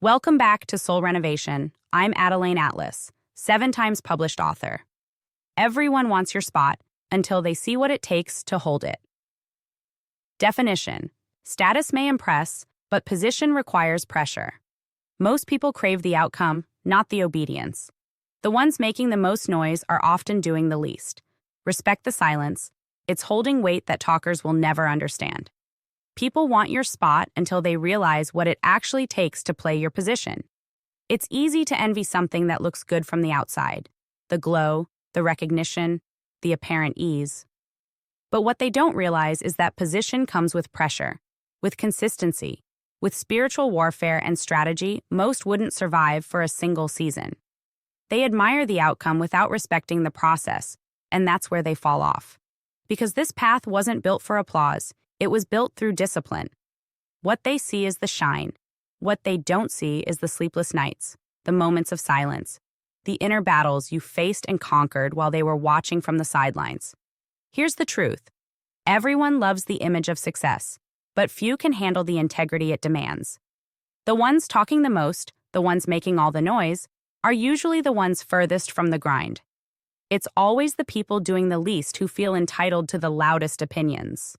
Welcome back to Soul Renovation. I'm Adeline Atlas, 7 times published author. Everyone wants your spot until they see what it takes to hold it. Definition: status may impress, but position requires pressure. Most people crave the outcome, not the obedience. The ones making the most noise are often doing the least. Respect the silence. It's holding weight that talkers will never understand. People want your spot until they realize what it actually takes to play your position. It's easy to envy something that looks good from the outside: the glow, the recognition, the apparent ease. But what they don't realize is that position comes with pressure, with consistency, with spiritual warfare and strategy most wouldn't survive for a single season. They admire the outcome without respecting the process, and that's where they fall off. Because this path wasn't built for applause, it was built through discipline. What they see is the shine. What they don't see is the sleepless nights, the moments of silence, the inner battles you faced and conquered while they were watching from the sidelines. Here's the truth. Everyone loves the image of success, but few can handle the integrity it demands. The ones talking the most, the ones making all the noise, are usually the ones furthest from the grind. It's always the people doing the least who feel entitled to the loudest opinions.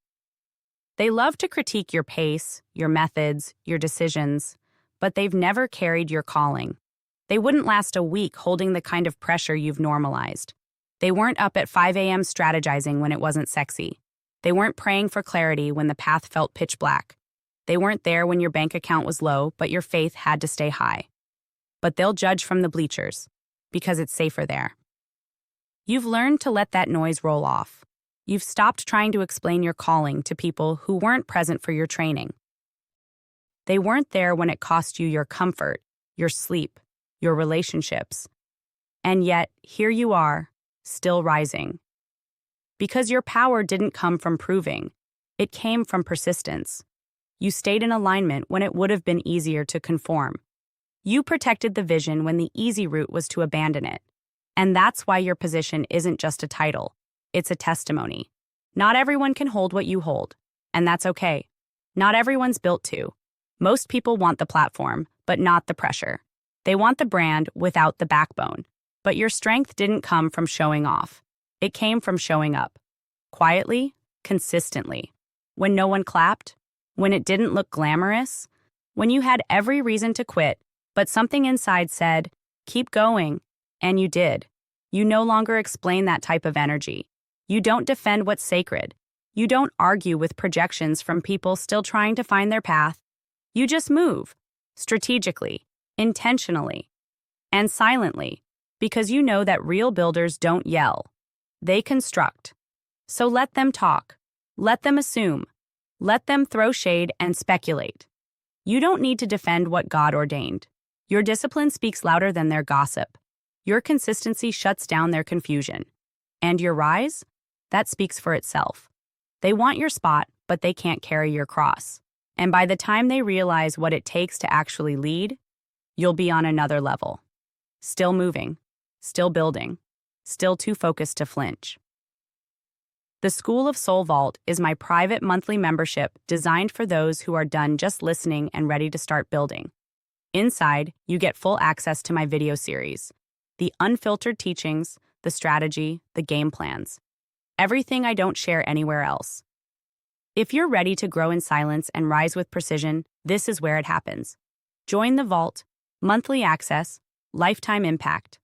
They love to critique your pace, your methods, your decisions, but they've never carried your calling. They wouldn't last a week holding the kind of pressure you've normalized. They weren't up at 5 a.m. strategizing when it wasn't sexy. They weren't praying for clarity when the path felt pitch black. They weren't there when your bank account was low, but your faith had to stay high. But they'll judge from the bleachers, because it's safer there. You've learned to let that noise roll off. You've stopped trying to explain your calling to people who weren't present for your training. They weren't there when it cost you your comfort, your sleep, your relationships. And yet, here you are, still rising. Because your power didn't come from proving, it came from persistence. You stayed in alignment when it would have been easier to conform. You protected the vision when the easy route was to abandon it. And that's why your position isn't just a title. It's a testimony. Not everyone can hold what you hold, and that's okay. Not everyone's built to. Most people want the platform, but not the pressure. They want the brand without the backbone. But your strength didn't come from showing off. It came from showing up. Quietly, consistently. When no one clapped, when it didn't look glamorous, when you had every reason to quit, but something inside said, keep going, and you did. You no longer explain that type of energy. You don't defend what's sacred. You don't argue with projections from people still trying to find their path. You just move, strategically, intentionally, and silently, because you know that real builders don't yell. They construct. So let them talk. Let them assume. Let them throw shade and speculate. You don't need to defend what God ordained. Your discipline speaks louder than their gossip. Your consistency shuts down their confusion. And your rise? That speaks for itself. They want your spot, but they can't carry your cross. And by the time they realize what it takes to actually lead, you'll be on another level. Still moving, still building, still too focused to flinch. The School of Soul Vault is my private monthly membership designed for those who are done just listening and ready to start building. Inside, you get full access to my video series, the unfiltered teachings, the strategy, the game plans. Everything I don't share anywhere else. If you're ready to grow in silence and rise with precision, this is where it happens. Join the vault, monthly access, lifetime impact.